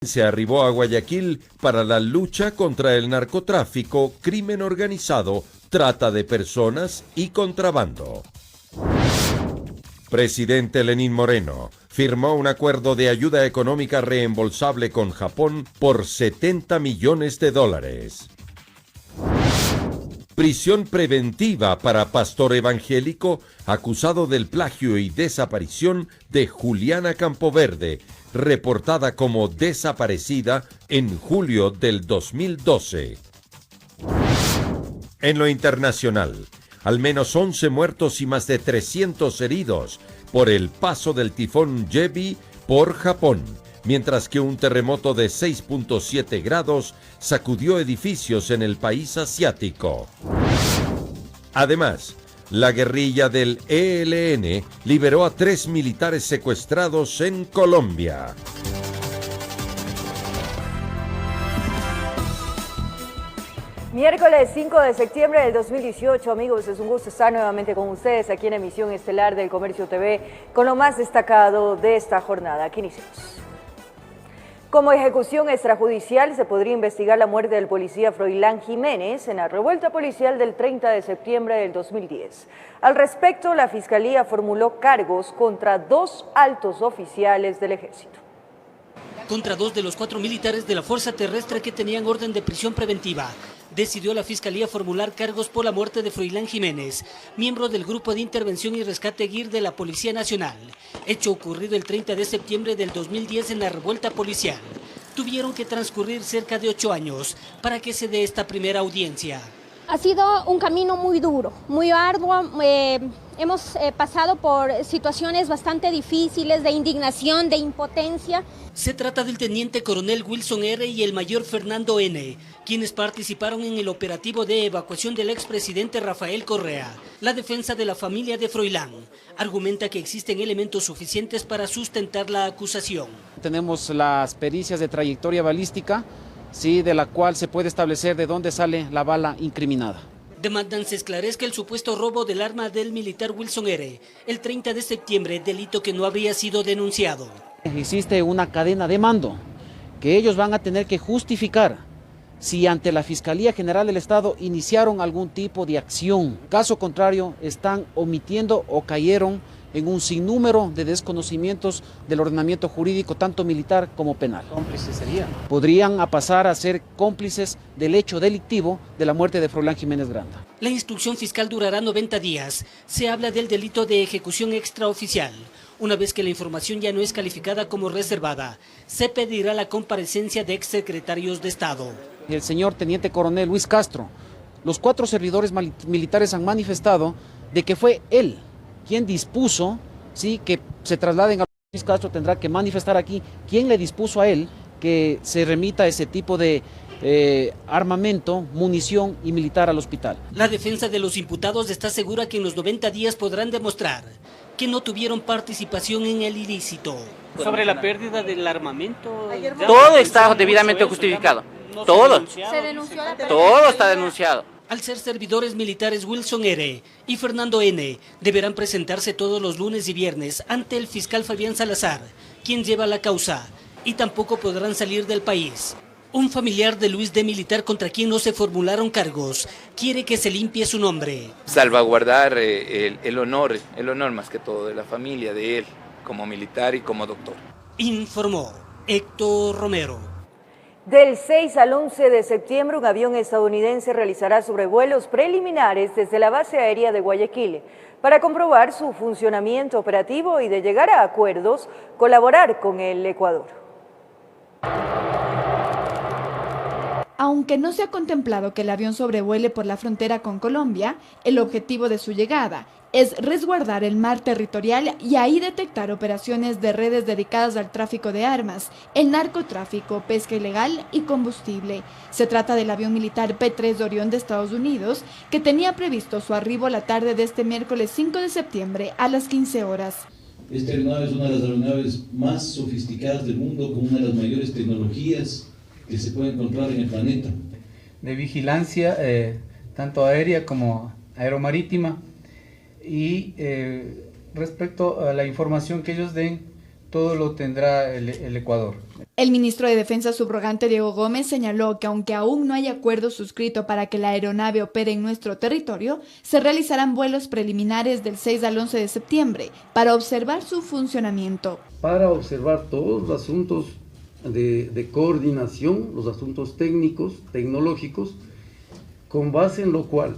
boyacense arribó a Guayaquil para la lucha contra el narcotráfico, crimen organizado, trata de personas y contrabando. Presidente Lenín Moreno firmó un acuerdo de ayuda económica reembolsable con Japón por $70 millones. Prisión preventiva para pastor evangélico acusado del plagio y desaparición de Juliana Campoverde, reportada como desaparecida en julio del 2012. En lo internacional, al menos 11 muertos y más de 300 heridos por el paso del tifón Jebi por Japón, mientras que un terremoto de 6.7 grados sacudió edificios en el país asiático. Además, la guerrilla del ELN liberó a 3 militares secuestrados en Colombia. Miércoles 5 de septiembre del 2018, amigos, es un gusto estar nuevamente con ustedes aquí en Emisión Estelar del Comercio TV con lo más destacado de esta jornada. Aquí iniciamos. Como ejecución extrajudicial se podría investigar la muerte del policía Froilán Jiménez en la revuelta policial del 30 de septiembre del 2010. Al respecto, la Fiscalía formuló cargos contra 2 altos oficiales del Ejército. Contra 2 de los 4 militares de la Fuerza Terrestre que tenían orden de prisión preventiva, decidió la Fiscalía formular cargos por la muerte de Froilán Jiménez, miembro del Grupo de Intervención y Rescate GIR de la Policía Nacional, hecho ocurrido el 30 de septiembre del 2010 en la revuelta policial. Tuvieron que transcurrir cerca de 8 años para que se dé esta primera audiencia. Ha sido un camino muy duro, muy arduo. Hemos pasado por situaciones bastante difíciles de indignación, de impotencia. Se trata del teniente coronel Wilson R. y el mayor Fernando N., quienes participaron en el operativo de evacuación del expresidente Rafael Correa. La defensa de la familia de Froilán argumenta que existen elementos suficientes para sustentar la acusación. Tenemos las pericias de trayectoria balística, sí, de la cual se puede establecer de dónde sale la bala incriminada. Demandan se esclarezca el supuesto robo del arma del militar Wilson R. el 30 de septiembre, delito que no habría sido denunciado. Existe una cadena de mando que ellos van a tener que justificar si ante la Fiscalía General del Estado iniciaron algún tipo de acción. Caso contrario, están omitiendo o cayeron en un sinnúmero de desconocimientos del ordenamiento jurídico, tanto militar como penal. ¿Cómplices serían? Podrían pasar a ser cómplices del hecho delictivo de la muerte de Froilán Jiménez Granda. La instrucción fiscal durará 90 días. Se habla del delito de ejecución extraoficial. Una vez que la información ya no es calificada como reservada, se pedirá la comparecencia de exsecretarios de Estado. El señor teniente coronel Luis Castro, los 4 servidores militares han manifestado de que fue él quien dispuso, sí, que se trasladen a Luis Castro. Tendrá que manifestar aquí quién le dispuso a él que se remita ese tipo de armamento, munición y militar al hospital. La defensa de los imputados está segura que en los 90 días podrán demostrar que no tuvieron participación en el ilícito. Sobre la pérdida del armamento, todo está debidamente justificado. Todo. Todo está denunciado. Al ser servidores militares Wilson R. y Fernando N. deberán presentarse todos los lunes y viernes ante el fiscal Fabián Salazar, quien lleva la causa, y tampoco podrán salir del país. Un familiar de Luis D. militar contra quien no se formularon cargos quiere que se limpie su nombre. Salvaguardar el honor más que todo de la familia de él, como militar y como doctor. Informó Héctor Romero. Del 6 al 11 de septiembre, un avión estadounidense realizará sobrevuelos preliminares desde la base aérea de Guayaquil para comprobar su funcionamiento operativo y, de llegar a acuerdos, colaborar con el Ecuador. Aunque no se ha contemplado que el avión sobrevuele por la frontera con Colombia, el objetivo de su llegada es resguardar el mar territorial y ahí detectar operaciones de redes dedicadas al tráfico de armas, el narcotráfico, pesca ilegal y combustible. Se trata del avión militar P-3 de Orión de Estados Unidos, que tenía previsto su arribo la tarde de este miércoles 5 de septiembre a las 15 horas. Esta aeronave es una de las aeronaves más sofisticadas del mundo, con una de las mayores tecnologías que se puede encontrar en el planeta. De vigilancia, tanto aérea como aeromarítima. Y respecto a la información que ellos den, todo lo tendrá el Ecuador. El ministro de Defensa subrogante Diego Gómez señaló que aunque aún no hay acuerdo suscrito para que la aeronave opere en nuestro territorio, se realizarán vuelos preliminares del 6 al 11 de septiembre para observar su funcionamiento. Para observar todos los asuntos de coordinación, los asuntos técnicos, tecnológicos, con base en lo cual,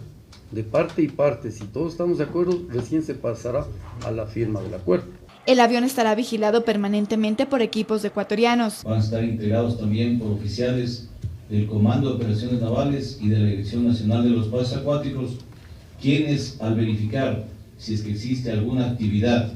de parte y parte, si todos estamos de acuerdo, recién se pasará a la firma del acuerdo. El avión estará vigilado permanentemente por equipos ecuatorianos. Van a estar integrados también por oficiales del Comando de Operaciones Navales y de la Dirección Nacional de los Espacios Acuáticos, quienes al verificar si es que existe alguna actividad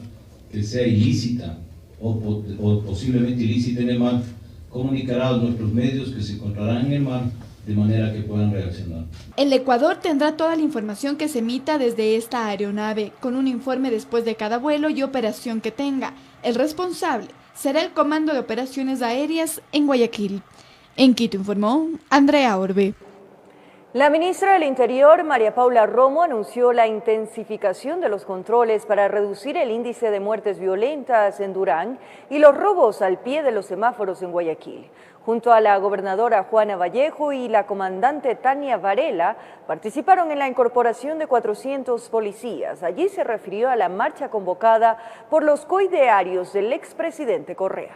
que sea ilícita o posiblemente ilícita en el mar, comunicará a nuestros medios que se encontrarán en el mar de manera que puedan reaccionar. El Ecuador tendrá toda la información que se emita desde esta aeronave, con un informe después de cada vuelo y operación que tenga. El responsable será el Comando de Operaciones Aéreas en Guayaquil. En Quito informó Andrea Orbe. La ministra del Interior, María Paula Romo, anunció la intensificación de los controles para reducir el índice de muertes violentas en Durán y los robos al pie de los semáforos en Guayaquil. Junto a la gobernadora Juana Vallejo y la comandante Tania Varela, participaron en la incorporación de 400 policías. Allí se refirió a la marcha convocada por los coidearios del expresidente Correa.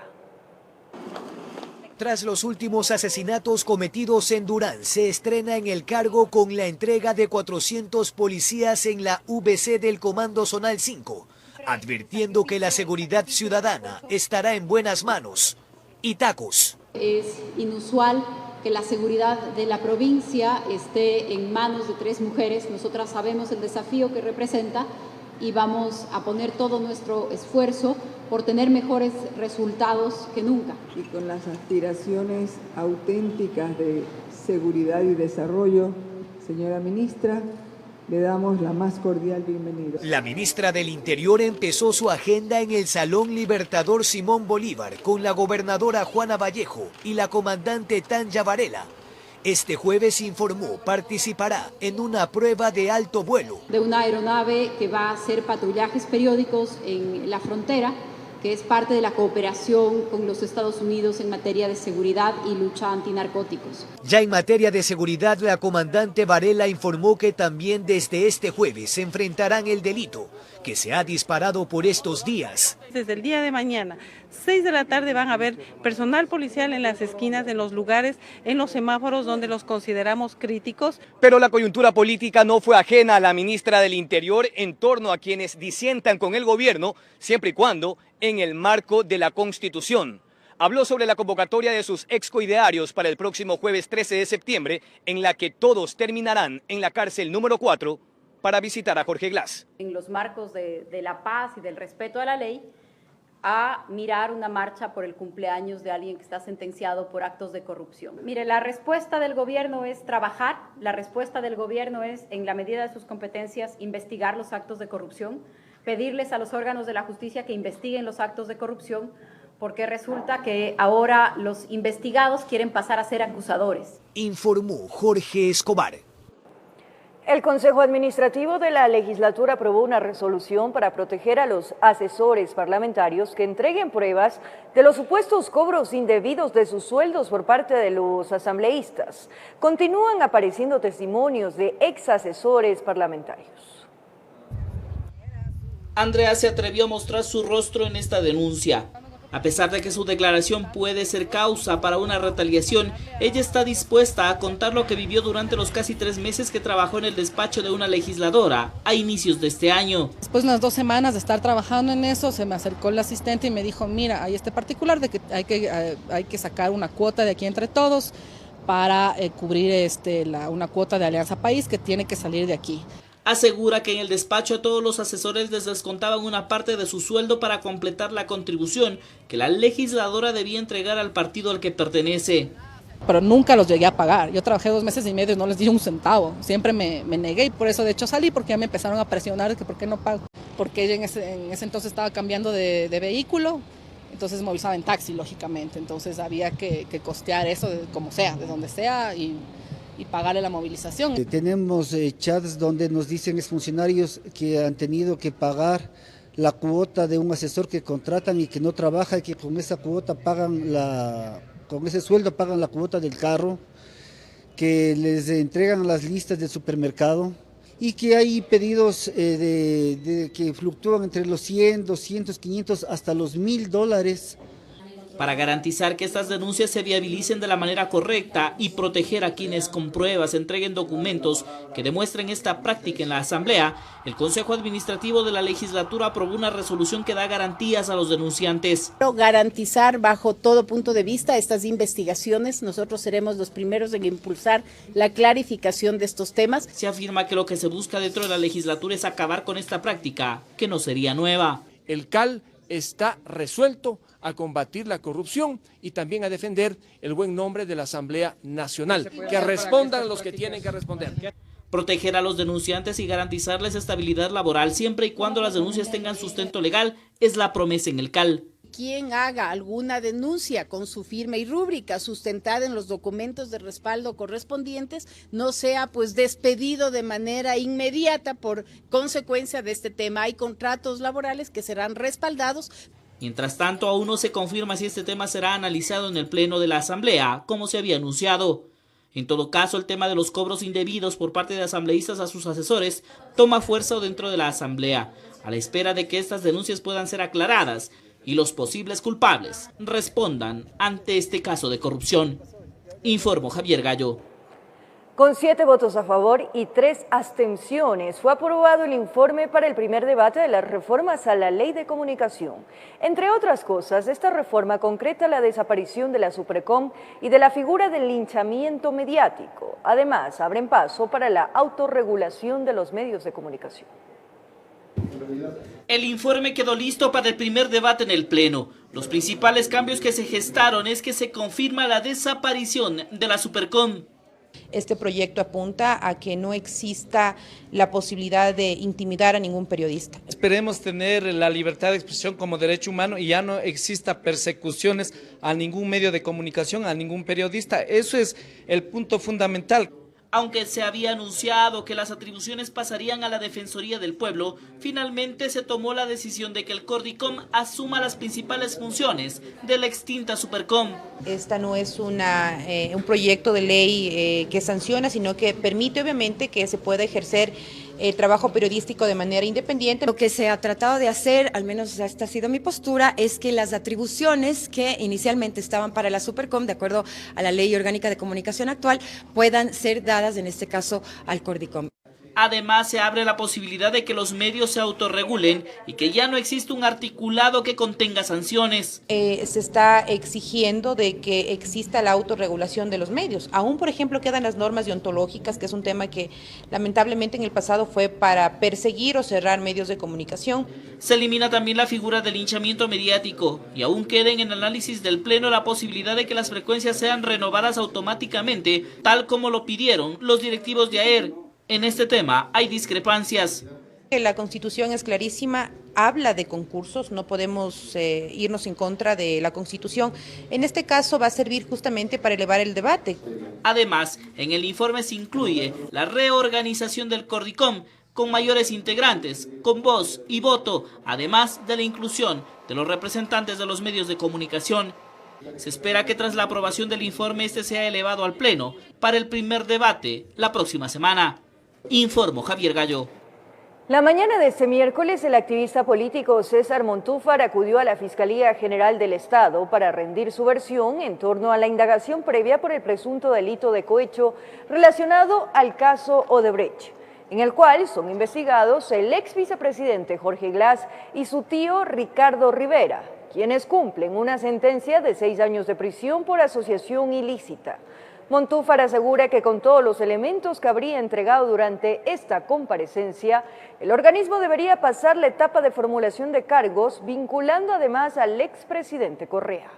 Tras los últimos asesinatos cometidos en Durán, se estrena en el cargo con la entrega de 400 policías en la VC del Comando Zonal 5, advirtiendo que la seguridad ciudadana estará en buenas manos. Itacos. Es inusual que la seguridad de la provincia esté en manos de 3 mujeres. Nosotras sabemos el desafío que representa y vamos a poner todo nuestro esfuerzo por tener mejores resultados que nunca. Y con las aspiraciones auténticas de seguridad y desarrollo, señora ministra, le damos la más cordial bienvenida. La ministra del Interior empezó su agenda en el Salón Libertador Simón Bolívar con la gobernadora Juana Vallejo y la comandante Tania Varela. Este jueves informó participará en una prueba de alto vuelo. De una aeronave que va a hacer patrullajes periódicos en la frontera, que es parte de la cooperación con los Estados Unidos en materia de seguridad y lucha antinarcóticos. Ya en materia de seguridad, la comandante Varela informó que también desde este jueves se enfrentarán el delito que se ha disparado por estos días. Desde el día de mañana, 6 de la tarde, van a haber personal policial en las esquinas, en los lugares, en los semáforos donde los consideramos críticos. Pero la coyuntura política no fue ajena a la ministra del Interior en torno a quienes disientan con el gobierno, siempre y cuando en el marco de la Constitución. Habló sobre la convocatoria de sus excoidearios para el próximo jueves 13 de septiembre, en la que todos terminarán en la cárcel número 4 para visitar a Jorge Glass. En los marcos de la paz y del respeto a la ley, a mirar una marcha por el cumpleaños de alguien que está sentenciado por actos de corrupción. Mire, la respuesta del gobierno es trabajar, la respuesta del gobierno es, en la medida de sus competencias, investigar los actos de corrupción, pedirles a los órganos de la justicia que investiguen los actos de corrupción, porque resulta que ahora los investigados quieren pasar a ser acusadores. Informó Jorge Escobar. El Consejo Administrativo de la Legislatura aprobó una resolución para proteger a los asesores parlamentarios que entreguen pruebas de los supuestos cobros indebidos de sus sueldos por parte de los asambleístas. Continúan apareciendo testimonios de ex asesores parlamentarios. Andrea se atrevió a mostrar su rostro en esta denuncia. A pesar de que su declaración puede ser causa para una retaliación, ella está dispuesta a contar lo que vivió durante los casi 3 meses que trabajó en el despacho de una legisladora a inicios de este año. Después de unas 2 semanas de estar trabajando en eso, se me acercó el asistente y me dijo, mira, hay este particular de que hay que sacar una cuota de aquí entre todos para cubrir una cuota de Alianza País que tiene que salir de aquí. Asegura que en el despacho a todos los asesores les descontaban una parte de su sueldo para completar la contribución que la legisladora debía entregar al partido al que pertenece. Pero nunca los llegué a pagar. Yo trabajé 2 meses y medio y no les di un centavo. Siempre me negué y por eso de hecho salí, porque ya me empezaron a presionar que por qué no pago. Porque ella en ese entonces estaba cambiando de vehículo, entonces movilizaba en taxi, lógicamente. Entonces había que costear eso como sea, de donde sea y pagarle la movilización. Tenemos chats donde nos dicen exfuncionarios que han tenido que pagar la cuota de un asesor que contratan y que no trabaja y que con esa cuota con ese sueldo pagan la cuota del carro, que les entregan las listas del supermercado y que hay pedidos que fluctúan entre los 100, 200, 500 hasta los $1000. Para garantizar que estas denuncias se viabilicen de la manera correcta y proteger a quienes con pruebas entreguen documentos que demuestren esta práctica en la Asamblea, el Consejo Administrativo de la Legislatura aprobó una resolución que da garantías a los denunciantes. Garantizar bajo todo punto de vista estas investigaciones, nosotros seremos los primeros en impulsar la clarificación de estos temas. Se afirma que lo que se busca dentro de la legislatura es acabar con esta práctica, que no sería nueva. El CAL está resuelto a combatir la corrupción y también a defender el buen nombre de la Asamblea Nacional. Que respondan los que tienen que responder. Proteger a los denunciantes y garantizarles estabilidad laboral siempre y cuando las denuncias tengan sustento legal es la promesa en el CAL. Quien haga alguna denuncia con su firma y rúbrica sustentada en los documentos de respaldo correspondientes no sea pues despedido de manera inmediata por consecuencia de este tema. Hay contratos laborales que serán respaldados. Mientras tanto, aún no se confirma si este tema será analizado en el Pleno de la Asamblea, como se había anunciado. En todo caso, el tema de los cobros indebidos por parte de asambleístas a sus asesores toma fuerza dentro de la Asamblea, a la espera de que estas denuncias puedan ser aclaradas y los posibles culpables respondan ante este caso de corrupción. Informó Javier Gallo. Con 7 votos a favor y 3 abstenciones, fue aprobado el informe para el primer debate de las reformas a la Ley de Comunicación. Entre otras cosas, esta reforma concreta la desaparición de la Supercom y de la figura del linchamiento mediático. Además, abren paso para la autorregulación de los medios de comunicación. El informe quedó listo para el primer debate en el Pleno. Los principales cambios que se gestaron es que se confirma la desaparición de la Supercom. Este proyecto apunta a que no exista la posibilidad de intimidar a ningún periodista. Esperemos tener la libertad de expresión como derecho humano y ya no exista persecuciones a ningún medio de comunicación, a ningún periodista. Eso es el punto fundamental. Aunque se había anunciado que las atribuciones pasarían a la Defensoría del Pueblo, finalmente se tomó la decisión de que el Cordicom asuma las principales funciones de la extinta Supercom. Esta no es un proyecto de ley que sanciona, sino que permite obviamente que se pueda ejercer trabajo periodístico de manera independiente. Lo que se ha tratado de hacer, al menos esta ha sido mi postura, es que las atribuciones que inicialmente estaban para la Supercom, de acuerdo a la Ley Orgánica de Comunicación actual, puedan ser dadas, en este caso, al Cordicom. Además, se abre la posibilidad de que los medios se autorregulen y que ya no existe un articulado que contenga sanciones. Se está exigiendo de que exista la autorregulación de los medios. Aún, por ejemplo, quedan las normas deontológicas, que es un tema que lamentablemente en el pasado fue para perseguir o cerrar medios de comunicación. Se elimina también la figura del linchamiento mediático y aún queda en el análisis del Pleno la posibilidad de que las frecuencias sean renovadas automáticamente, tal como lo pidieron los directivos de AER. En este tema hay discrepancias. La Constitución es clarísima, habla de concursos, no podemos irnos en contra de la Constitución. En este caso va a servir justamente para elevar el debate. Además, en el informe se incluye la reorganización del Cordicom con mayores integrantes, con voz y voto, además de la inclusión de los representantes de los medios de comunicación. Se espera que tras la aprobación del informe este sea elevado al Pleno para el primer debate la próxima semana. Informó Javier Gallo. La mañana de este miércoles, el activista político César Montúfar acudió a la Fiscalía General del Estado para rendir su versión en torno a la indagación previa por el presunto delito de cohecho relacionado al caso Odebrecht, en el cual son investigados el ex vicepresidente Jorge Glass y su tío Ricardo Rivera, quienes cumplen una sentencia de 6 años de prisión por asociación ilícita. Montúfar asegura que con todos los elementos que habría entregado durante esta comparecencia, el organismo debería pasar la etapa de formulación de cargos, vinculando además al expresidente Correa.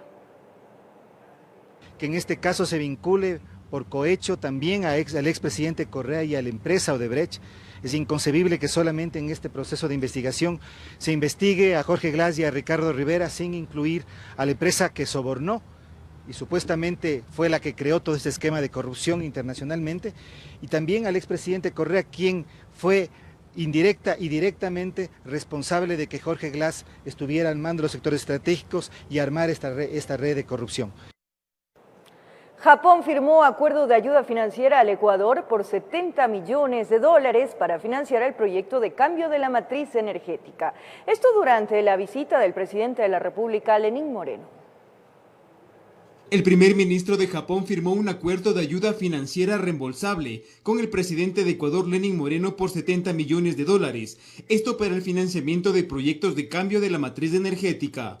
Que en este caso se vincule por cohecho también al expresidente Correa y a la empresa Odebrecht. Es inconcebible que solamente en este proceso de investigación se investigue a Jorge Glass y a Ricardo Rivera sin incluir a la empresa que sobornó y supuestamente fue la que creó todo este esquema de corrupción internacionalmente, y también al expresidente Correa, quien fue indirecta y directamente responsable de que Jorge Glass estuviera al mando de los sectores estratégicos y armar esta red de corrupción. Japón firmó acuerdo de ayuda financiera al Ecuador por $70 millones para financiar el proyecto de cambio de la matriz energética. Esto durante la visita del presidente de la República, Lenín Moreno. El primer ministro de Japón firmó un acuerdo de ayuda financiera reembolsable con el presidente de Ecuador, Lenín Moreno, por $70 millones. Esto para el financiamiento de proyectos de cambio de la matriz energética.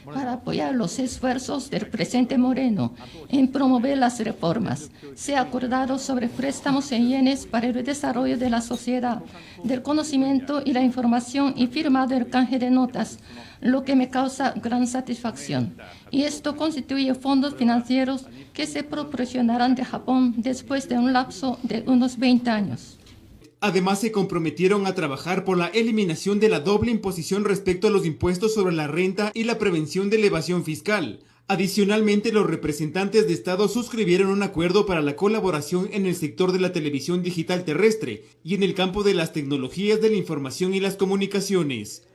Para apoyar los esfuerzos del presidente Moreno en promover las reformas, se ha acordado sobre préstamos en yenes para el desarrollo de la sociedad, del conocimiento y la información y firmado el canje de notas, lo que me causa gran satisfacción. Y esto constituye fondos financieros que se proporcionarán de Japón después de un lapso de unos 20 años. Además, se comprometieron a trabajar por la eliminación de la doble imposición respecto a los impuestos sobre la renta y la prevención de la evasión fiscal. Adicionalmente, los representantes de Estado suscribieron un acuerdo para la colaboración en el sector de la televisión digital terrestre y en el campo de las tecnologías de la información y las comunicaciones.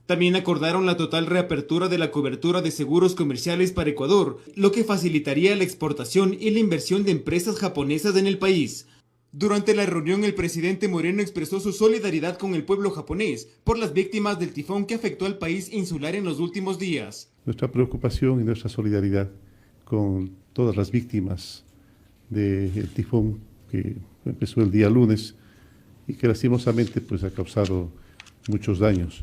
También acordaron la total reapertura de la cobertura de seguros comerciales para Ecuador, lo que facilitaría la exportación y la inversión de empresas japonesas en el país. Durante la reunión, el presidente Moreno expresó su solidaridad con el pueblo japonés por las víctimas del tifón que afectó al país insular en los últimos días. Nuestra preocupación y nuestra solidaridad con todas las víctimas del tifón que empezó el día lunes y que lastimosamente ha causado muchos daños.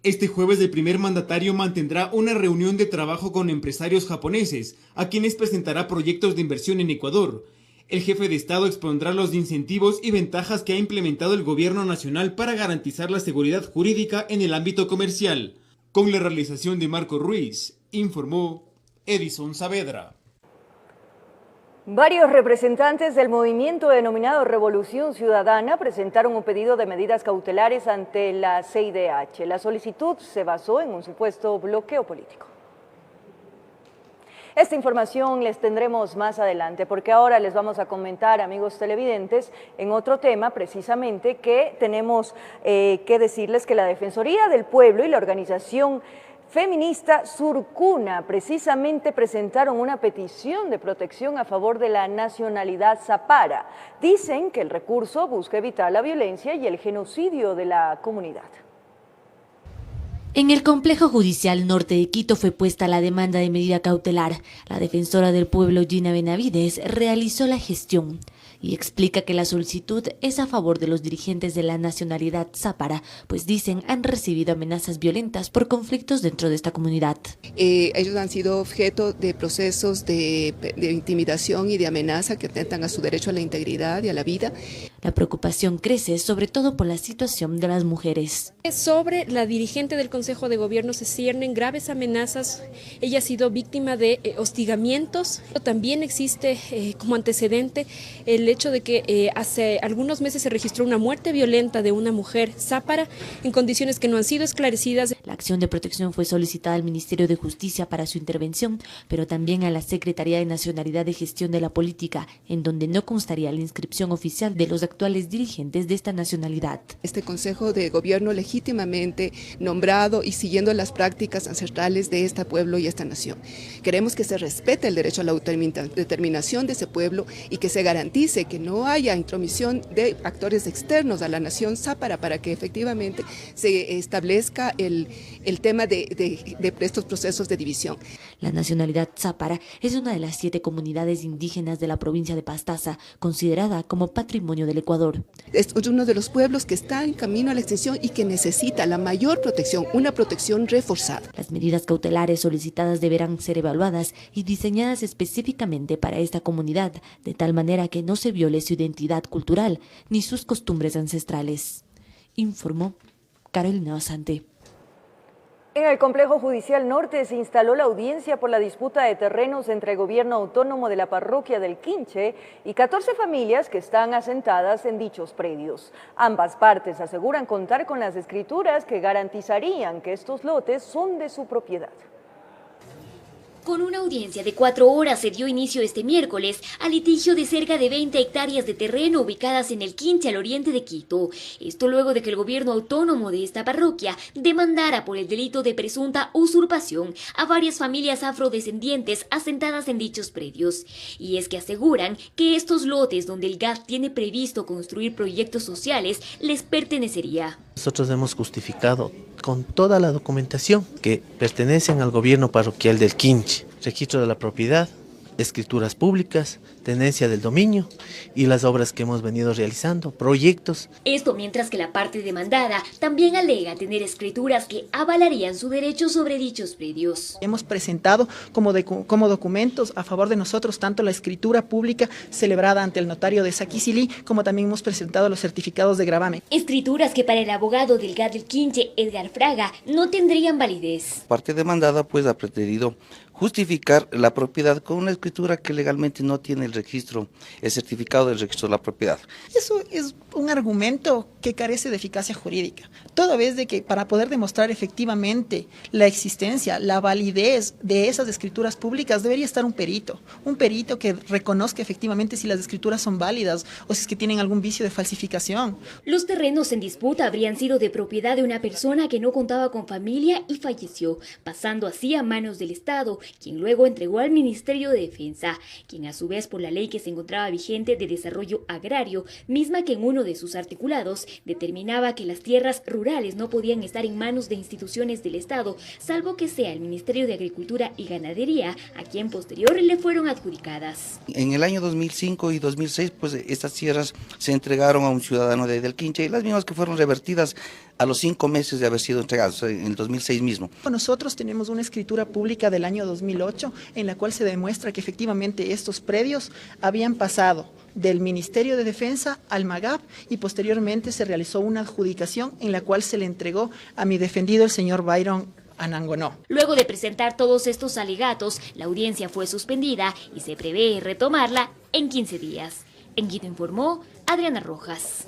Este jueves el primer mandatario mantendrá una reunión de trabajo con empresarios japoneses, a quienes presentará proyectos de inversión en Ecuador. El jefe de Estado expondrá los incentivos y ventajas que ha implementado el gobierno nacional para garantizar la seguridad jurídica en el ámbito comercial. Con la realización de Marco Ruiz, informó Edison Saavedra. Varios representantes del movimiento denominado Revolución Ciudadana presentaron un pedido de medidas cautelares ante la CIDH. La solicitud se basó en un supuesto bloqueo político. Esta información les tendremos más adelante, porque ahora les vamos a comentar, amigos televidentes, en otro tema precisamente que tenemos que decirles que la Defensoría del Pueblo y la organización feminista Surcuna precisamente presentaron una petición de protección a favor de la nacionalidad zapara. Dicen que el recurso busca evitar la violencia y el genocidio de la comunidad. En el complejo judicial norte de Quito fue puesta la demanda de medida cautelar. La defensora del pueblo, Gina Benavides, realizó la gestión y explica que la solicitud es a favor de los dirigentes de la nacionalidad zapara, pues dicen han recibido amenazas violentas por conflictos dentro de esta comunidad. Ellos han sido objeto de procesos de intimidación y de amenaza que atentan a su derecho a la integridad y a la vida. La preocupación crece sobre todo por la situación de las mujeres. Sobre la dirigente del Consejo de Gobierno se ciernen graves amenazas. Ella ha sido víctima de hostigamientos. También existe como antecedente el hecho de que hace algunos meses se registró una muerte violenta de una mujer zápara en condiciones que no han sido esclarecidas. La acción de protección fue solicitada al Ministerio de Justicia para su intervención, pero también a la Secretaría de Nacionalidad de Gestión de la Política, en donde no constaría la inscripción oficial de los actuales dirigentes de esta nacionalidad. Este Consejo de Gobierno legítimamente nombrado y siguiendo las prácticas ancestrales de este pueblo y esta nación. Queremos que se respete el derecho a la autodeterminación de ese pueblo y que se garantice que no haya intromisión de actores externos a la nación zápara para que efectivamente se establezca el tema de estos procesos de división. La nacionalidad zápara es una de las 7 comunidades indígenas de la provincia de Pastaza, considerada como patrimonio del Ecuador. Es uno de los pueblos que está en camino a la extinción y que necesita la mayor protección, una protección reforzada. Las medidas cautelares solicitadas deberán ser evaluadas y diseñadas específicamente para esta comunidad, de tal manera que no se viole su identidad cultural ni sus costumbres ancestrales. Informó Carolina Basante. En el Complejo Judicial Norte se instaló la audiencia por la disputa de terrenos entre el gobierno autónomo de la parroquia del Quinche y 14 familias que están asentadas en dichos predios. Ambas partes aseguran contar con las escrituras, escrituras que garantizarían que estos lotes son de su propiedad. Con una audiencia de 4 horas se dio inicio este miércoles al litigio de cerca de 20 hectáreas de terreno ubicadas en el Quinche al oriente de Quito. Esto luego de que el gobierno autónomo de esta parroquia demandara por el delito de presunta usurpación a varias familias afrodescendientes asentadas en dichos predios. Y es que aseguran que estos lotes donde el GAD tiene previsto construir proyectos sociales les pertenecería. Nosotros hemos justificado con toda la documentación que pertenecen al gobierno parroquial del Quinche, registro de la propiedad, escrituras públicas, tenencia del dominio y las obras que hemos venido realizando, proyectos. Esto mientras que la parte demandada también alega tener escrituras que avalarían su derecho sobre dichos predios. Hemos presentado como documentos a favor de nosotros tanto la escritura pública celebrada ante el notario de Saquisilí, como también hemos presentado los certificados de gravamen. Escrituras que para el abogado del GAD del Quinche, Edgar Fraga, no tendrían validez. La parte demandada pues ha pretendido justificar la propiedad con una escritura que legalmente no tiene el certificado del registro de la propiedad. Eso es un argumento que carece de eficacia jurídica, toda vez de que para poder demostrar efectivamente la existencia, la validez de esas escrituras públicas debería estar un perito que reconozca efectivamente si las escrituras son válidas o si es que tienen algún vicio de falsificación. Los terrenos en disputa habrían sido de propiedad de una persona que no contaba con familia y falleció, pasando así a manos del Estado, quien luego entregó al Ministerio de Defensa, quien a su vez por la ley que se encontraba vigente de desarrollo agrario, misma que en uno de sus articulados determinaba que las tierras rurales no podían estar en manos de instituciones del Estado, salvo que sea el Ministerio de Agricultura y Ganadería, a quien posterior le fueron adjudicadas. En el año 2005 y 2006, pues estas tierras se entregaron a un ciudadano de ahí del Quinche, y las mismas que fueron revertidas a los 5 meses de haber sido entregados, en el 2006 mismo. Nosotros tenemos una escritura pública del año 2008 en la cual se demuestra que efectivamente estos predios habían pasado del Ministerio de Defensa al MAGAP y posteriormente se realizó una adjudicación en la cual se le entregó a mi defendido el señor Byron Anangonó. Luego de presentar todos estos alegatos, la audiencia fue suspendida y se prevé retomarla en 15 días. En Quito informó Adriana Rojas.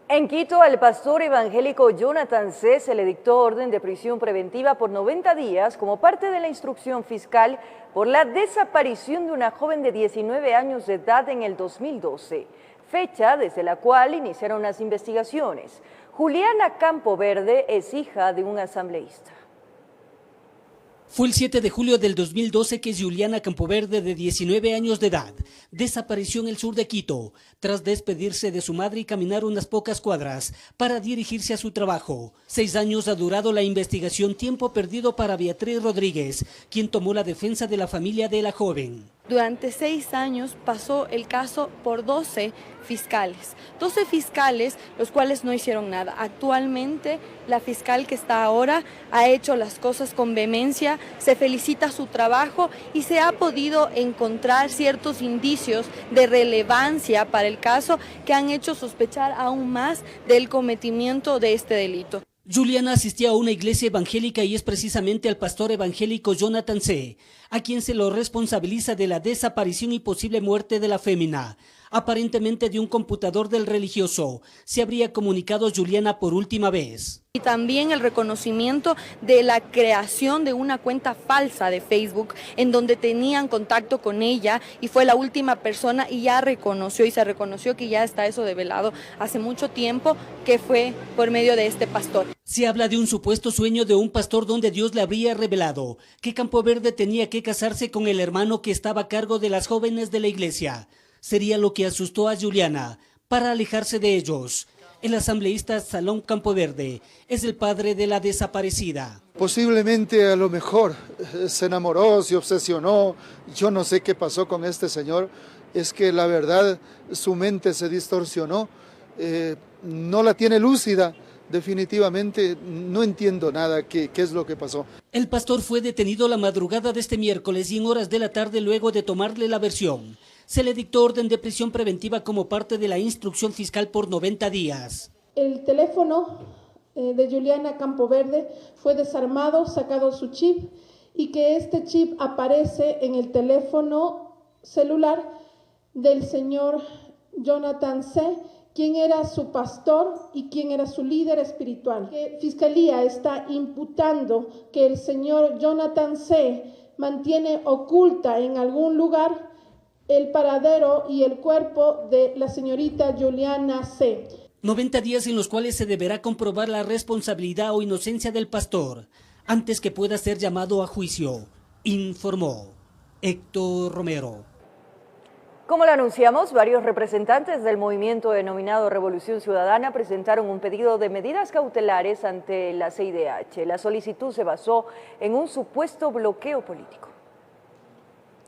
En Quito, al pastor evangélico Jonathan C. se le dictó orden de prisión preventiva por 90 días como parte de la instrucción fiscal por la desaparición de una joven de 19 años de edad en el 2012, fecha desde la cual iniciaron las investigaciones. Juliana Campoverde es hija de un asambleísta. Fue el 7 de julio del 2012 que Juliana Campoverde, de 19 años de edad, desapareció en el sur de Quito, tras despedirse de su madre y caminar unas pocas cuadras para dirigirse a su trabajo. 6 años ha durado la investigación, tiempo perdido para Beatriz Rodríguez, quien tomó la defensa de la familia de la joven. Durante 6 años pasó el caso por 12 fiscales. 12 fiscales, los cuales no hicieron nada. Actualmente, la fiscal que está ahora ha hecho las cosas con vehemencia, se felicita su trabajo y se ha podido encontrar ciertos indicios de relevancia para el caso que han hecho sospechar aún más del cometimiento de este delito. Juliana asistía a una iglesia evangélica y es precisamente al pastor evangélico Jonathan C., a quien se lo responsabiliza de la desaparición y posible muerte de la fémina. Aparentemente de un computador del religioso se habría comunicado Juliana por última vez. Y también el reconocimiento de la creación de una cuenta falsa de Facebook en donde tenían contacto con ella y fue la última persona y ya reconoció y se reconoció que ya está eso develado hace mucho tiempo que fue por medio de este pastor. Se habla de un supuesto sueño de un pastor donde Dios le habría revelado que Campoverde tenía que casarse con el hermano que estaba a cargo de las jóvenes de la iglesia. Sería lo que asustó a Juliana para alejarse de ellos. El asambleísta Salón Campoverde es el padre de la desaparecida. Posiblemente a lo mejor se enamoró, se obsesionó, yo no sé qué pasó con este señor, es que la verdad su mente se distorsionó, no la tiene lúcida. Definitivamente no entiendo nada qué es lo que pasó. El pastor fue detenido la madrugada de este miércoles y en horas de la tarde luego de tomarle la versión. Se le dictó orden de prisión preventiva como parte de la instrucción fiscal por 90 días. El teléfono de Juliana Campoverde fue desarmado, sacado su chip y que este chip aparece en el teléfono celular del señor Jonathan C., quién era su pastor y quién era su líder espiritual. Fiscalía está imputando que el señor Jonathan C. mantiene oculta en algún lugar el paradero y el cuerpo de la señorita Juliana C. 90 días en los cuales se deberá comprobar la responsabilidad o inocencia del pastor antes que pueda ser llamado a juicio, informó Héctor Romero. Como lo anunciamos, varios representantes del movimiento denominado Revolución Ciudadana presentaron un pedido de medidas cautelares ante la CIDH. La solicitud se basó en un supuesto bloqueo político.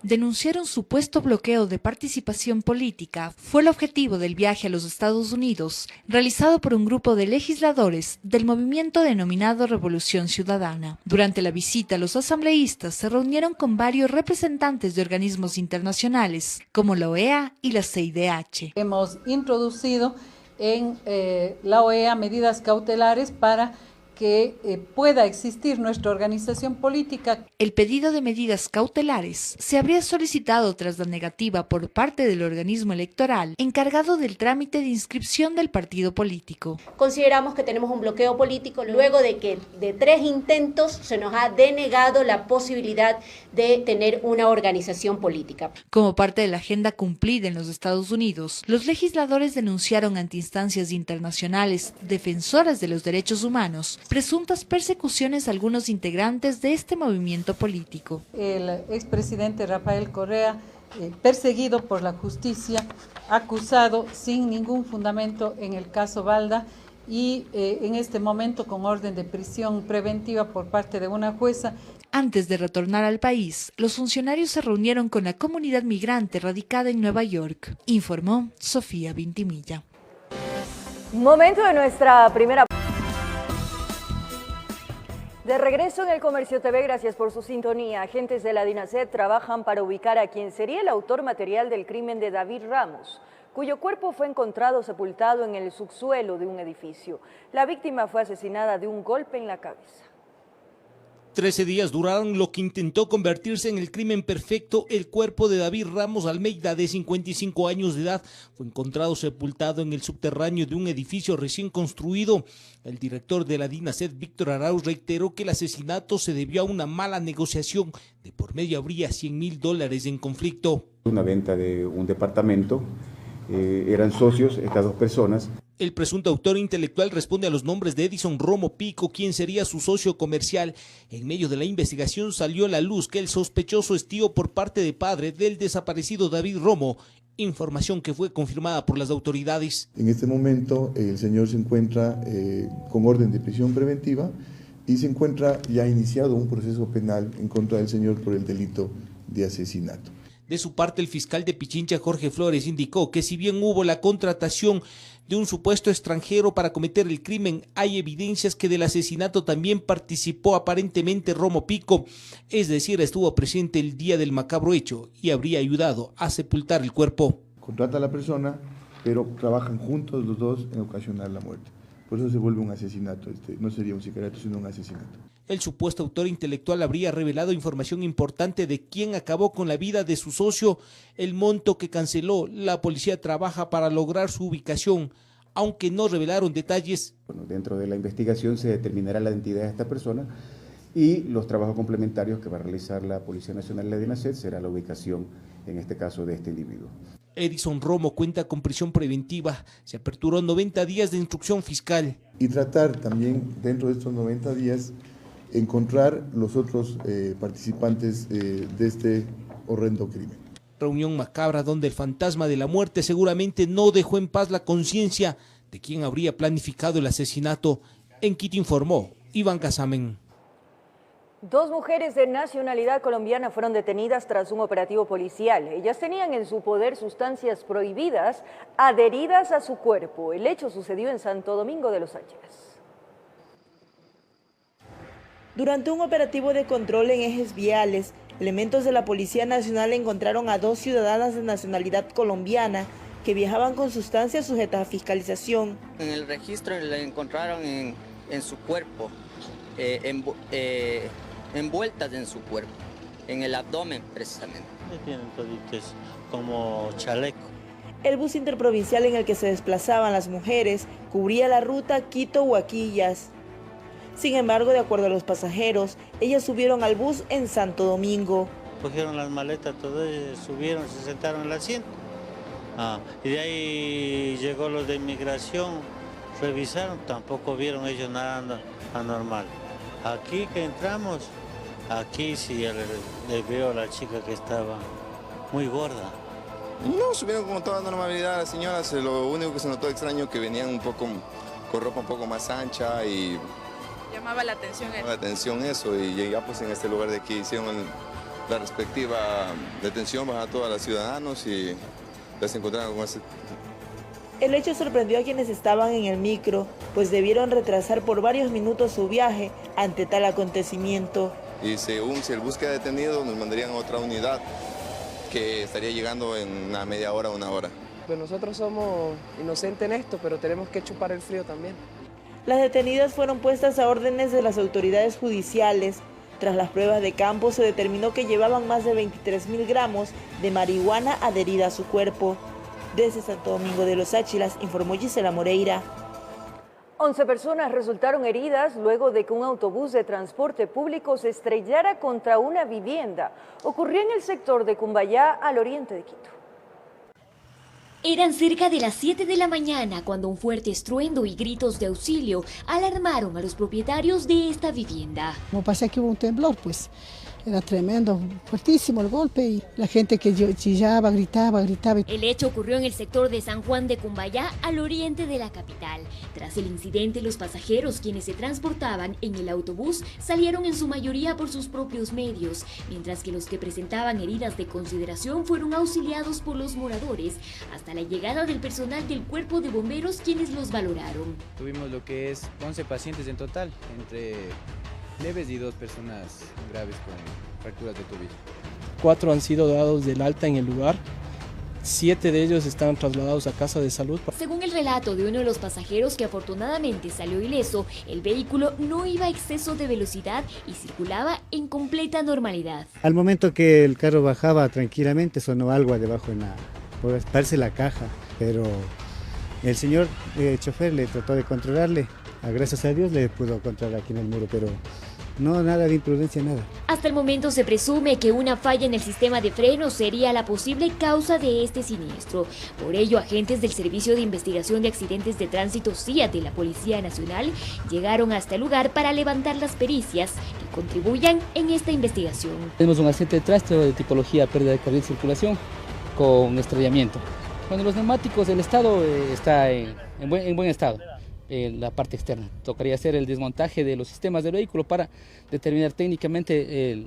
Denunciar un supuesto bloqueo de participación política fue el objetivo del viaje a los Estados Unidos realizado por un grupo de legisladores del movimiento denominado Revolución Ciudadana. Durante la visita, los asambleístas se reunieron con varios representantes de organismos internacionales como la OEA y la CIDH. Hemos introducido en la OEA medidas cautelares para que pueda existir nuestra organización política. El pedido de medidas cautelares se habría solicitado tras la negativa por parte del organismo electoral encargado del trámite de inscripción del partido político. Consideramos que tenemos un bloqueo político luego de que de 3 intentos se nos ha denegado la posibilidad de tener una organización política. Como parte de la agenda cumplida en los Estados Unidos, los legisladores denunciaron ante instancias internacionales defensoras de los derechos humanos presuntas persecuciones a algunos integrantes de este movimiento político. El expresidente Rafael Correa, perseguido por la justicia, acusado sin ningún fundamento en el caso Balda y en este momento con orden de prisión preventiva por parte de una jueza. Antes de retornar al país, los funcionarios se reunieron con la comunidad migrante radicada en Nueva York, informó Sofía Vintimilla. Momento de nuestra primera. De regreso en el Comercio TV, gracias por su sintonía. Agentes de la DINASED trabajan para ubicar a quien sería el autor material del crimen de David Ramos, cuyo cuerpo fue encontrado sepultado en el subsuelo de un edificio. La víctima fue asesinada de un golpe en la cabeza. 13 días duraron lo que intentó convertirse en el crimen perfecto. El cuerpo de David Ramos Almeida, de 55 años de edad, fue encontrado sepultado en el subterráneo de un edificio recién construido. El director de la DINASED, Víctor Arauz, reiteró que el asesinato se debió a una mala negociación. De por medio habría $100,000 en conflicto. Una venta de un departamento, eran socios estas dos personas. El presunto autor intelectual responde a los nombres de Edison Romo Pico, quien sería su socio comercial. En medio de la investigación salió a la luz que el sospechoso es tío por parte de padre del desaparecido David Romo, información que fue confirmada por las autoridades. En este momento el señor se encuentra con orden de prisión preventiva y se encuentra ya iniciado un proceso penal en contra del señor por el delito de asesinato. De su parte, el fiscal de Pichincha, Jorge Flores, indicó que si bien hubo la contratación de un supuesto extranjero para cometer el crimen, hay evidencias que del asesinato también participó aparentemente Romo Pico, es decir, estuvo presente el día del macabro hecho y habría ayudado a sepultar el cuerpo. Contrata a la persona, pero trabajan juntos los dos en ocasionar la muerte. Por eso se vuelve un asesinato, no sería un sicariato, sino un asesinato. El supuesto autor intelectual habría revelado información importante de quién acabó con la vida de su socio, el monto que canceló. La policía trabaja para lograr su ubicación, aunque no revelaron detalles. Bueno, dentro de la investigación se determinará la identidad de esta persona y los trabajos complementarios que va a realizar la Policía Nacional y la DINASED será la ubicación, en este caso, de este individuo. Edison Romo cuenta con prisión preventiva. Se aperturó 90 días de instrucción fiscal. Y tratar también, dentro de estos 90 días, encontrar los otros participantes de este horrendo crimen. Reunión macabra donde el fantasma de la muerte seguramente no dejó en paz la conciencia de quien habría planificado el asesinato. En Quito informó Iván Casamen. 2 mujeres de nacionalidad colombiana fueron detenidas tras un operativo policial. Ellas tenían en su poder sustancias prohibidas adheridas a su cuerpo. El hecho sucedió en Santo Domingo de los Ángeles. Durante un operativo de control en ejes viales, elementos de la Policía Nacional encontraron a 2 ciudadanas de nacionalidad colombiana que viajaban con sustancias sujetas a fiscalización. En el registro le encontraron en su cuerpo, envueltas en su cuerpo, en el abdomen precisamente. Tienen toditos como chaleco. El bus interprovincial en el que se desplazaban las mujeres cubría la ruta Quito-Huaquillas. Sin embargo, de acuerdo a los pasajeros, ellas subieron al bus en Santo Domingo. Cogieron las maletas, todos subieron, se sentaron en el asiento. Y de ahí llegó los de inmigración, revisaron, tampoco vieron ellos nada anormal. Aquí que entramos, aquí sí le veo a la chica que estaba muy gorda. No, subieron con toda normalidad las señoras, lo único que se notó extraño que venían un poco con ropa un poco más ancha y... Llamaba la atención eso. La atención eso, y ya pues en este lugar de aquí hicieron la respectiva detención a todos los ciudadanos y las encontraron con ese... El hecho sorprendió a quienes estaban en el micro, pues debieron retrasar por varios minutos su viaje ante tal acontecimiento. Y según si el bus queda detenido, nos mandarían a otra unidad que estaría llegando en una media hora, una hora. Pues nosotros somos inocentes en esto, pero tenemos que chupar el frío también. Las detenidas fueron puestas a órdenes de las autoridades judiciales. Tras las pruebas de campo se determinó que llevaban más de 23.000 gramos de marihuana adherida a su cuerpo. Desde Santo Domingo de los Áchilas, informó Gisela Moreira. 11 personas resultaron heridas luego de que un autobús de transporte público se estrellara contra una vivienda. Ocurrió en el sector de Cumbayá, al oriente de Quito. Eran cerca de las 7 de la mañana cuando un fuerte estruendo y gritos de auxilio alarmaron a los propietarios de esta vivienda. Como pasa que hubo un temblor, pues era tremendo, fuertísimo el golpe y la gente que chillaba, gritaba. El hecho ocurrió en el sector de San Juan de Cumbayá, al oriente de la capital. Tras el incidente, los pasajeros quienes se transportaban en el autobús salieron en su mayoría por sus propios medios, mientras que los que presentaban heridas de consideración fueron auxiliados por los moradores hasta la llegada del personal del cuerpo de bomberos quienes los valoraron. Tuvimos lo que es 11 pacientes en total, entre leves y 2 personas graves con fracturas de tobillo. 4 han sido dados del alta en el lugar, 7 de ellos están trasladados a casa de salud. Según el relato de uno de los pasajeros que afortunadamente salió ileso, el vehículo no iba a exceso de velocidad y circulaba en completa normalidad. Al momento que el carro bajaba tranquilamente sonó algo debajo parece la caja, pero el señor chofer le trató de controlarle. Gracias a Dios le pudo controlar aquí en el muro, pero no, nada de imprudencia, nada. Hasta el momento se presume que una falla en el sistema de frenos sería la posible causa de este siniestro. Por ello, agentes del Servicio de Investigación de Accidentes de Tránsito CIA de la Policía Nacional llegaron hasta el lugar para levantar las pericias que contribuyan en esta investigación. Tenemos un accidente de tránsito de tipología pérdida de corriente de circulación con estrellamiento. Bueno, los neumáticos, el estado está en buen estado. En la parte externa. Tocaría hacer el desmontaje de los sistemas del vehículo para determinar técnicamente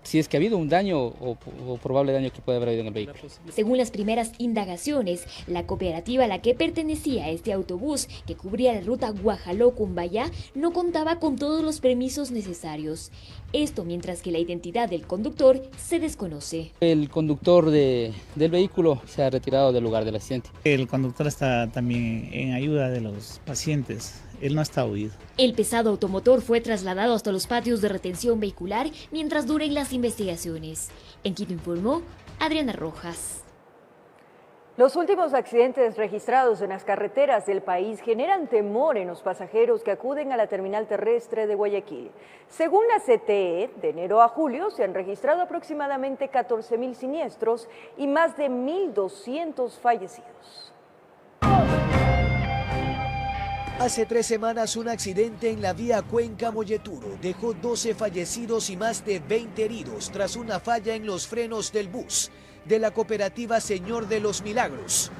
si es que ha habido un daño o probable daño que puede haber habido en el vehículo. Según las primeras indagaciones, la cooperativa a la que pertenecía este autobús, que cubría la ruta Guajaló-Cumbayá, no contaba con todos los permisos necesarios. Esto mientras que la identidad del conductor se desconoce. El conductor del vehículo se ha retirado del lugar del accidente. El conductor está también en ayuda de los pacientes. Él no está huido. El pesado automotor fue trasladado hasta los patios de retención vehicular mientras duren las investigaciones. En Quito informó Adriana Rojas. Los últimos accidentes registrados en las carreteras del país generan temor en los pasajeros que acuden a la terminal terrestre de Guayaquil. Según la CTE, de enero a julio se han registrado aproximadamente 14.000 siniestros y más de 1.200 fallecidos. Hace 3 semanas un accidente en la vía Cuenca-Molleturo dejó 12 fallecidos y más de 20 heridos tras una falla en los frenos del bus de la cooperativa Señor de los Milagros.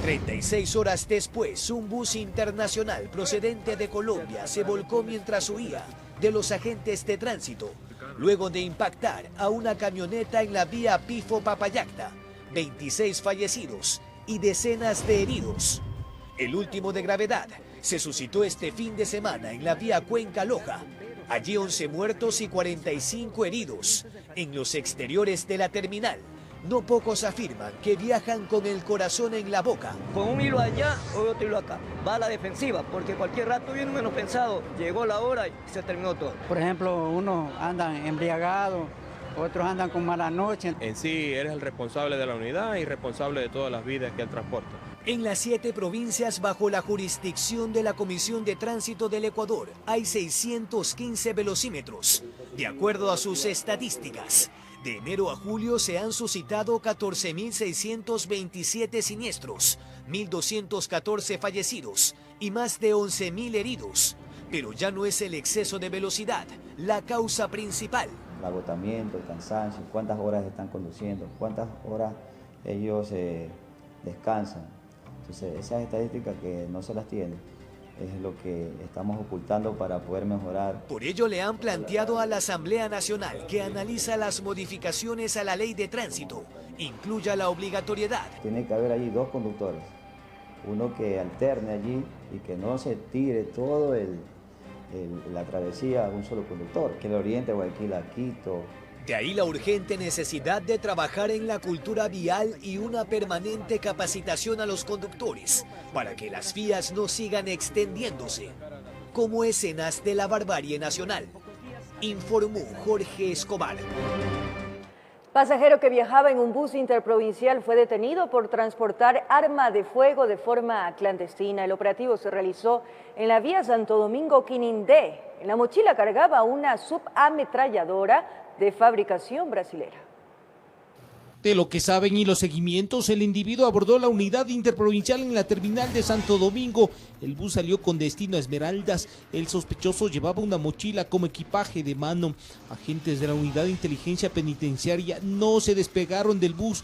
36 horas después, un bus internacional procedente de Colombia se volcó mientras huía de los agentes de tránsito, luego de impactar a una camioneta en la vía Pifo-Papayacta. 26 fallecidos y decenas de heridos. El último de gravedad se suscitó este fin de semana en la vía Cuenca-Loja. Allí 11 muertos y 45 heridos en los exteriores de la terminal. No pocos afirman que viajan con el corazón en la boca. Con un hilo allá o otro hilo acá. Va a la defensiva, porque cualquier rato viene menos pensado. Llegó la hora y se terminó todo. Por ejemplo, uno anda embriagado otros andan con mala noche. En sí, eres el responsable de la unidad y responsable de todas las vidas que él transporta. En las 7 provincias bajo la jurisdicción de la Comisión de Tránsito del Ecuador hay 615 velocímetros. De acuerdo a sus estadísticas, de enero a julio se han suscitado 14.627 siniestros, 1.214 fallecidos y más de 11.000 heridos. Pero ya no es el exceso de velocidad la causa principal. El agotamiento, el cansancio, cuántas horas están conduciendo, cuántas horas ellos descansan. Entonces, esas estadísticas que no se las tienen es lo que estamos ocultando para poder mejorar. Por ello le han planteado a la Asamblea Nacional que analiza las modificaciones a la ley de tránsito, incluya la obligatoriedad. Tiene que haber allí 2 conductores, uno que alterne allí y que no se tire todo la travesía a un solo conductor, que le oriente a Guayaquil a Quito. De ahí la urgente necesidad de trabajar en la cultura vial y una permanente capacitación a los conductores para que las vías no sigan extendiéndose como escenas de la barbarie nacional, informó Jorge Escobar. Pasajero que viajaba en un bus interprovincial fue detenido por transportar arma de fuego de forma clandestina. El operativo se realizó en la vía Santo Domingo-Quinindé. En la mochila cargaba una subametralladora de fabricación brasilera. De lo que saben y los seguimientos, el individuo abordó la unidad interprovincial en la terminal de Santo Domingo. El bus salió con destino a Esmeraldas. El sospechoso llevaba una mochila como equipaje de mano. Agentes de la unidad de inteligencia penitenciaria no se despegaron del bus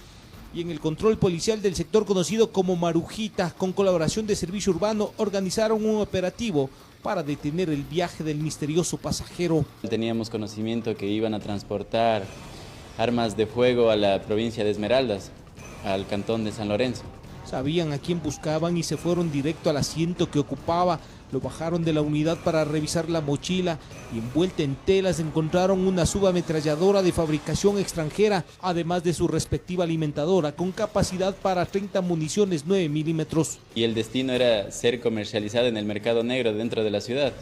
y en el control policial del sector conocido como Marujita, con colaboración de Servicio Urbano, organizaron un operativo para detener el viaje del misterioso pasajero. Teníamos conocimiento que iban a transportar armas de fuego a la provincia de Esmeraldas, al cantón de San Lorenzo. Sabían a quién buscaban y se fueron directo al asiento que ocupaba. Lo bajaron de la unidad para revisar la mochila y envuelta en telas encontraron una subametralladora de fabricación extranjera, además de su respectiva alimentadora con capacidad para 30 municiones 9 milímetros. Y el destino era ser comercializada en el mercado negro dentro de la ciudad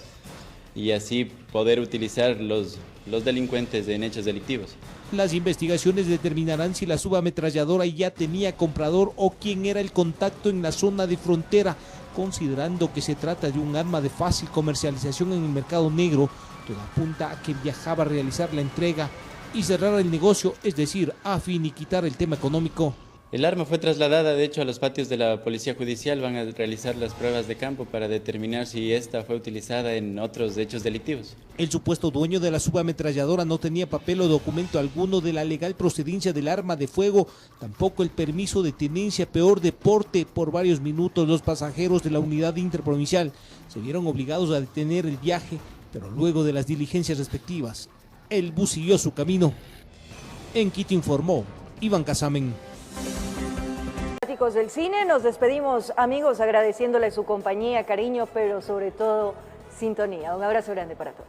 y así poder utilizar los delincuentes en hechos delictivos. Las investigaciones determinarán si la subametralladora ya tenía comprador o quién era el contacto en la zona de frontera. Considerando que se trata de un arma de fácil comercialización en el mercado negro, todo apunta a que viajaba a realizar la entrega y cerrar el negocio, es decir, a finiquitar el tema económico. El arma fue trasladada, de hecho, a los patios de la Policía Judicial. Van a realizar las pruebas de campo para determinar si esta fue utilizada en otros hechos delictivos. El supuesto dueño de la subametralladora no tenía papel o documento alguno de la legal procedencia del arma de fuego, tampoco el permiso de tenencia, peor de porte. Por varios minutos los pasajeros de la unidad interprovincial se vieron obligados a detener el viaje, pero luego de las diligencias respectivas, el bus siguió su camino. En Quito informó Iván Casamen. Del cine, nos despedimos, amigos, agradeciéndoles su compañía, cariño, pero sobre todo sintonía. Un abrazo grande para todos.